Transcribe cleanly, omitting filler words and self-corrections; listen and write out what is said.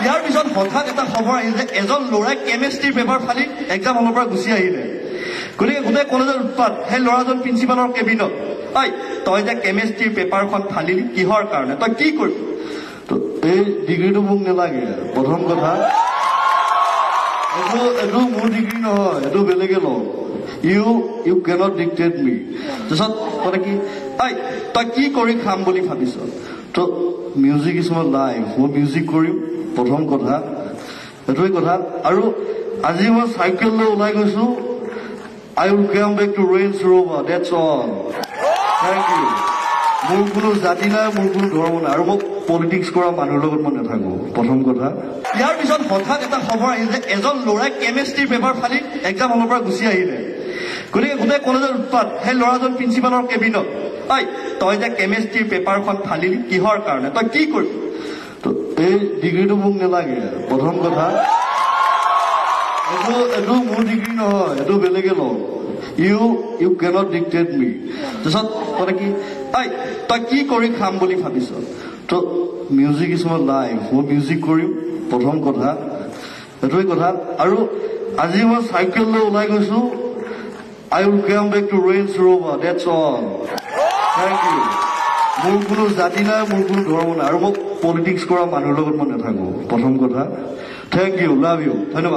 ইয়াৰ পিছত হঠাৎ এটা খবৰ আহিল যে এজন ল'ৰাই কেমেষ্ট্ৰিৰ পেপাৰ ফালি এক্সাম হলৰ পৰা গুচি আহিলে। গতিকে গোটেই কলেজৰ উৎপাত, সেই ল'ৰাজন প্ৰিন্সিপালৰ কেবিনত, তই যে কেমেষ্ট্ৰিৰ পেপাৰখন ফালিলি কিহৰ কাৰণে, তই কি কৰিবি? এই ডিগ্ৰীটো মোক নালাগে। প্ৰথম কথা, এইটো মোৰ ডিগ্ৰী নহয়, এইটো বেলেগে লওঁ। ইউ কেনট ডিক্টেট মি। তাৰপিছত মানে কি, তই কি কৰি খাম বুলি ভাবিছ? তো মিউজিক ইজ মাই লাইফ, মই মিউজিক কৰিম। প্ৰথম কথা এইটোৱে কথা। আৰু আজি মই চাইকেল লৈ ওলাই গৈছো। I will come back to Range Rover, that's all. Thank you. মোৰ কোনো জাতি নাই, মোৰ কোনো ধৰ্ম নাই, আৰু মোক পলিটিক্স কৰা মানুহৰ লগত মই নাথাকো। প্ৰথম কথা। ইয়াৰ পিছত হঠাৎ এটা খবৰ আহিল যে এজন ল'ৰাই কেমেষ্ট্ৰিৰ পেপাৰ ফালি এক্সাম হলৰ পৰা গুচি আহিলে। গতিকে গোটেই কলেজৰ উৎপাত, সেই ল'ৰাজন প্ৰিন্সিপালৰ কেবিনত, তই যে কেমেষ্ট্ৰিৰ পেপাৰখন ফালিলি কিহৰ কাৰণে, তই কি কৰিবি? এই ডিগ্ৰীটো মোক নালাগে। প্ৰথম কথা, এইটো মোৰ ডিগ্ৰী নহয়, এইটো বেলেগে লওঁ। ইউ কেনট ডিক্টেট মি। তাৰপিছত মানে কি, তই কি কৰি খাম বুলি ভাবিছ? তো মিউজিক ইজ মাই লাইফ, মই মিউজিক কৰিম। প্ৰথম কথা এইটোৱে কথা। আৰু আজি মই চাইকেল লৈ ওলাই গৈছো। I will come back to Range Rover, that's all. Thank you. মোৰ কোনো জাতি নাই, মোৰ কোনো ধৰ্ম নাই, আৰু মোক পলিটিক্স কৰা মানুহৰ লগত মই নাথাকো। প্ৰথম কথা। থেংক ইউ, লাভ ইউ, ধন্যবাদ।